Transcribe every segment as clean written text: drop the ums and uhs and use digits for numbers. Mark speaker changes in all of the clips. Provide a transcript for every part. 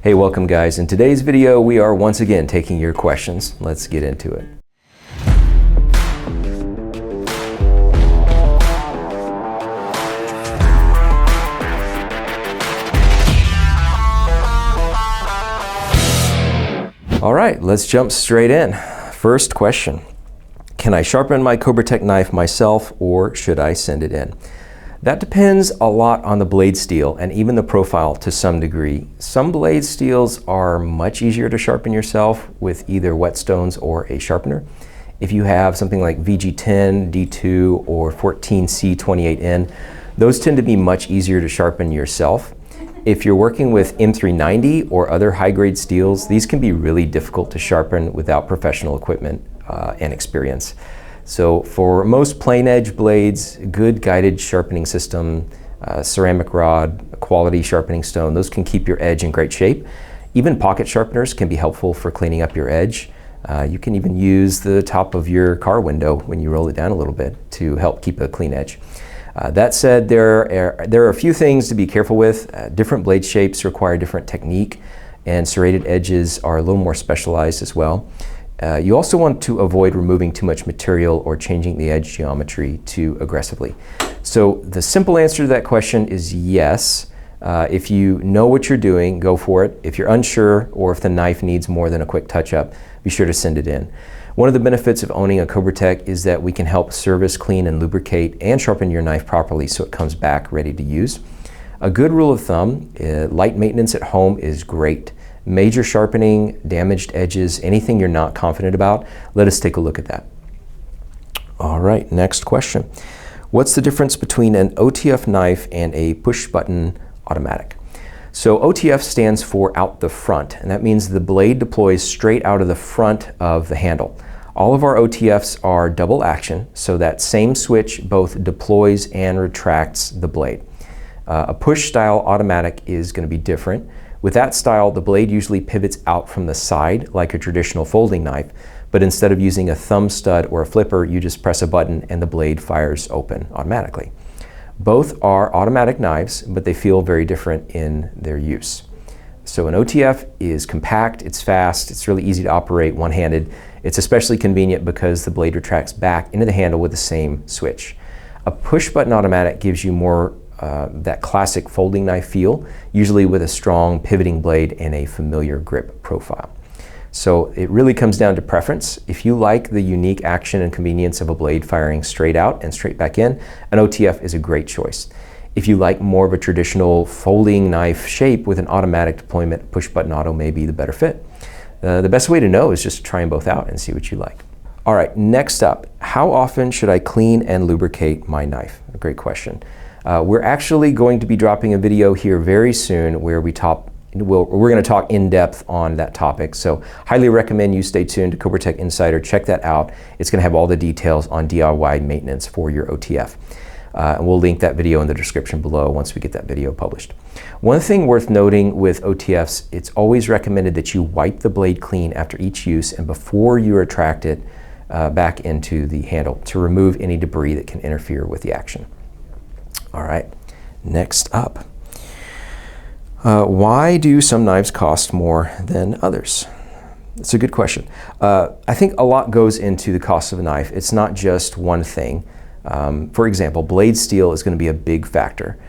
Speaker 1: Hey, welcome guys. In today's video, we are once again taking your questions. Let's get into it. All right, let's jump straight in. First question, can I sharpen my CobraTec knife myself or should I send it in? That depends a lot on the blade steel and even the profile to some degree. Some blade steels are much easier to sharpen yourself with either whetstones or a sharpener. If you have something like VG10, D2, or 14C28N, those tend to be much easier to sharpen yourself. If you're working with M390 or other high-grade steels, these can be really difficult to sharpen without professional equipment and experience. So for most plain edge blades, good guided sharpening system, ceramic rod, a quality sharpening stone, those can keep your edge in great shape. Even pocket sharpeners can be helpful for cleaning up your edge. You can even use the top of your car window when you roll it down a little bit to help keep a clean edge. That said, there are a few things to be careful with. Different blade shapes require different technique, and serrated edges are a little more specialized as well. You also want to avoid removing too much material or changing the edge geometry too aggressively. So the simple answer to that question is yes. If you know what you're doing, go for it. If you're unsure or if the knife needs more than a quick touch-up, be sure to send it in. One of the benefits of owning a CobraTec is that we can help service, clean, and lubricate and sharpen your knife properly so it comes back ready to use. A good rule of thumb, light maintenance at home is great. Major sharpening, damaged edges, anything you're not confident about, let us take a look at that. All right, next question. What's the difference between an OTF knife and a push-button automatic? So OTF stands for out the front, and that means the blade deploys straight out of the front of the handle. All of our OTFs are double action, so that same switch both deploys and retracts the blade. A push-style automatic is going to be different. With that style, the blade usually pivots out from the side like a traditional folding knife, but instead of using a thumb stud or a flipper, you just press a button and the blade fires open automatically. Both are automatic knives, but they feel very different in their use. So an OTF is compact, it's fast, it's really easy to operate one-handed. It's especially convenient because the blade retracts back into the handle with the same switch. A push-button automatic gives you more that classic folding knife feel, usually with a strong pivoting blade and a familiar grip profile. So it really comes down to preference. If you like the unique action and convenience of a blade firing straight out and straight back in, an OTF is a great choice. If you like more of a traditional folding knife shape with an automatic deployment, push-button auto may be the better fit. The best way to know is just try them both out and see what you like. All right, next up, how often should I clean and lubricate my knife? A great question. We're actually going to be dropping a video here very soon where we're going to talk in depth on that topic. So highly recommend you stay tuned to CobraTec Insider. Check that out. It's going to have all the details on DIY maintenance for your OTF. And we'll link that video in the description below once we get that video published. One thing worth noting with OTFs, it's always recommended that you wipe the blade clean after each use and before you retract it back into the handle to remove any debris that can interfere with the action. All right, next up. Why do some knives cost more than others? It's a good question. I think a lot goes into the cost of a knife. It's not just one thing. For example, blade steel is going to be a big factor.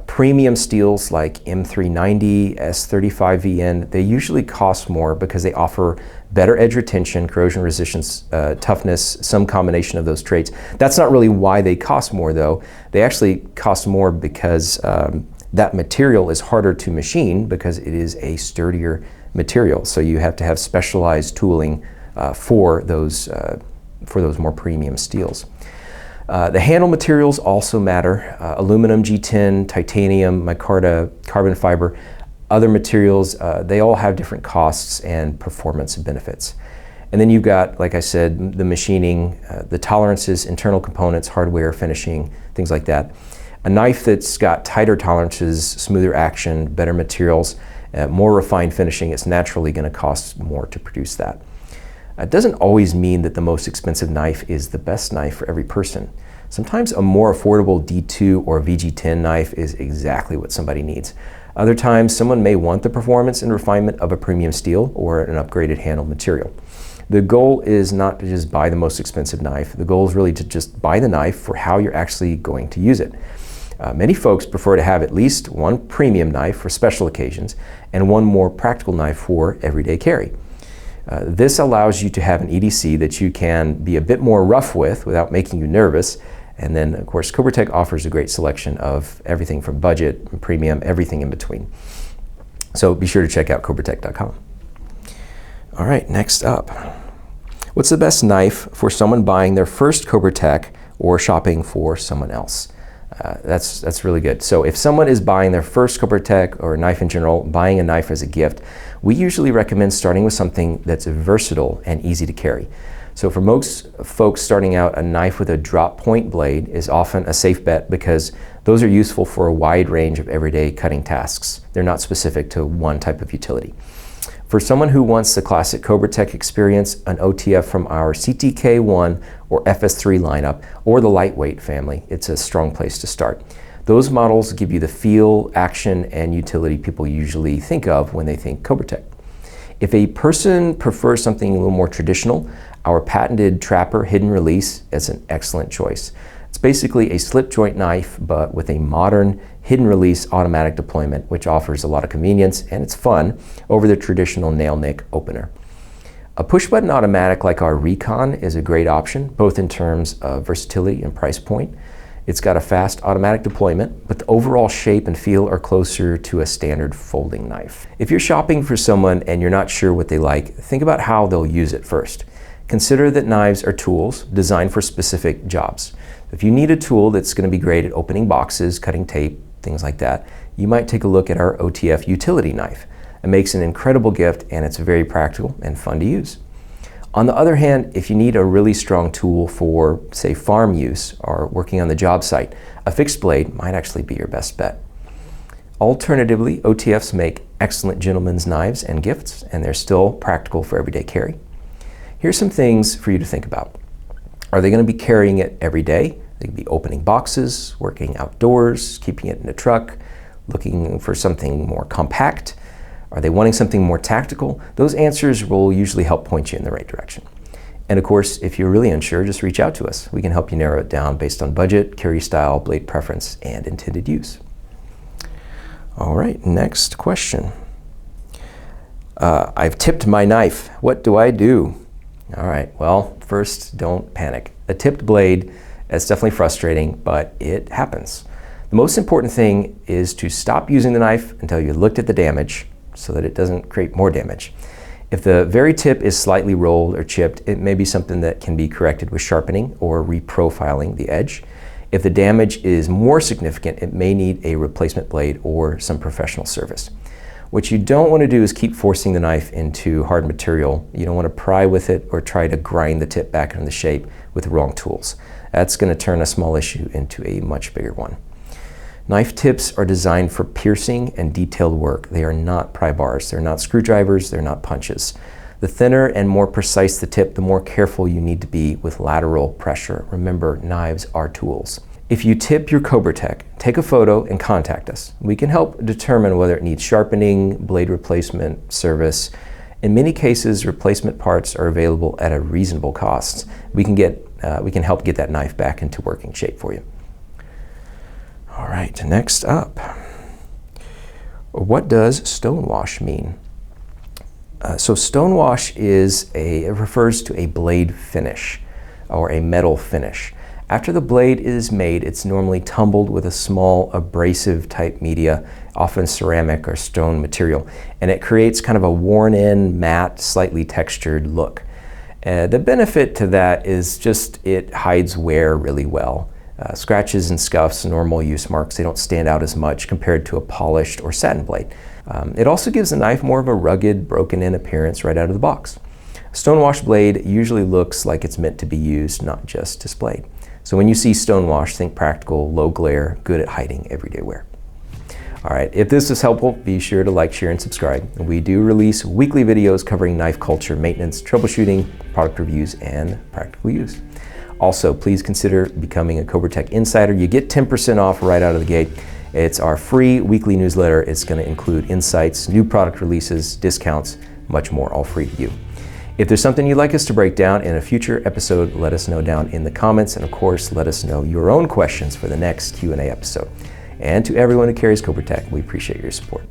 Speaker 1: Premium steels like M390, S35VN, they usually cost more because they offer better edge retention, corrosion resistance, toughness, some combination of those traits. That's not really why they cost more though. They actually cost more because that material is harder to machine because it is a sturdier material. So you have to have specialized tooling for those more premium steels. The handle materials also matter. Aluminum, G10, titanium, micarta, carbon fiber, other materials, they all have different costs and performance benefits. And then you've got, like I said, the machining, the tolerances, internal components, hardware, finishing, things like that. A knife that's got tighter tolerances, smoother action, better materials, more refined finishing, it's naturally going to cost more to produce that. It doesn't always mean that the most expensive knife is the best knife for every person. Sometimes a more affordable D2 or VG10 knife is exactly what somebody needs. Other times, someone may want the performance and refinement of a premium steel or an upgraded handled material. The goal is not to just buy the most expensive knife. The goal is really to just buy the knife for how you're actually going to use it. Many folks prefer to have at least one premium knife for special occasions and one more practical knife for everyday carry. This allows you to have an EDC that you can be a bit more rough with without making you nervous. And then, of course, CobraTec offers a great selection of everything from budget, premium, everything in between. So be sure to check out CobraTec.com. All right, next up. What's the best knife for someone buying their first CobraTec or shopping for someone else? That's really good. So if someone is buying their first CobraTec or knife in general, buying a knife as a gift, we usually recommend starting with something that's versatile and easy to carry. So for most folks starting out, a knife with a drop point blade is often a safe bet because those are useful for a wide range of everyday cutting tasks. They're not specific to one type of utility. For someone who wants the classic CobraTec experience, an OTF from our CTK1 or FS3 lineup or the lightweight family, it's a strong place to start. Those models give you the feel, action, and utility people usually think of when they think CobraTec. If a person prefers something a little more traditional, our patented Trapper hidden release is an excellent choice. It's basically a slip joint knife, but with a modern hidden release automatic deployment, which offers a lot of convenience and it's fun over the traditional nail nick opener. A push button automatic like our Recon is a great option, both in terms of versatility and price point. It's got a fast automatic deployment, but the overall shape and feel are closer to a standard folding knife. If you're shopping for someone and you're not sure what they like, think about how they'll use it first. Consider that knives are tools designed for specific jobs. If you need a tool that's going to be great at opening boxes, cutting tape, things like that, you might take a look at our OTF utility knife. It makes an incredible gift and it's very practical and fun to use. On the other hand, if you need a really strong tool for, say, farm use or working on the job site, a fixed blade might actually be your best bet. Alternatively, OTFs make excellent gentlemen's knives and gifts, and they're still practical for everyday carry. Here's some things for you to think about. Are they going to be carrying it every day? They could be opening boxes, working outdoors, keeping it in a truck, looking for something more compact. Are they wanting something more tactical? Those answers will usually help point you in the right direction. And of course, if you're really unsure, just reach out to us. We can help you narrow it down based on budget, carry style, blade preference, and intended use. All right, next question. I've tipped my knife. What do I do? All right, well, first, don't panic. A tipped blade is definitely frustrating, but it happens. The most important thing is to stop using the knife until you looked at the damage so that it doesn't create more damage. If the very tip is slightly rolled or chipped, it may be something that can be corrected with sharpening or reprofiling the edge. If the damage is more significant, it may need a replacement blade or some professional service. What you don't want to do is keep forcing the knife into hard material. You don't want to pry with it or try to grind the tip back into shape with the wrong tools. That's going to turn a small issue into a much bigger one. Knife tips are designed for piercing and detailed work. They are not pry bars. They're not screwdrivers. They're not punches. The thinner and more precise the tip, the more careful you need to be with lateral pressure. Remember, knives are tools. If you tip your CobraTec, take a photo and contact us. We can help determine whether it needs sharpening, blade replacement, service. In many cases, replacement parts are available at a reasonable cost. We can help get that knife back into working shape for you. All right, next up. What does stonewash mean? So stonewash it refers to a blade finish or a metal finish. After the blade is made, it's normally tumbled with a small abrasive type media, often ceramic or stone material, and it creates kind of a worn-in, matte, slightly textured look. The benefit to that is just it hides wear really well. Scratches and scuffs, normal use marks, they don't stand out as much compared to a polished or satin blade. It also gives the knife more of a rugged, broken-in appearance right out of the box. A stonewash blade usually looks like it's meant to be used, not just displayed. So when you see stonewash, think practical, low glare, good at hiding everyday wear. All right, if this was helpful, be sure to like, share, and subscribe. We do release weekly videos covering knife culture, maintenance, troubleshooting, product reviews, and practical use. Also, please consider becoming a CobraTec Insider. You get 10% off right out of the gate, It's our free weekly newsletter. It's going to include insights, new product releases, discounts, much more, all free to you. If there's something you'd like us to break down in a future episode, let us know down in the comments, and of course, let us know your own questions for the next Q&A episode. And to everyone who carries CobraTec, we appreciate your support.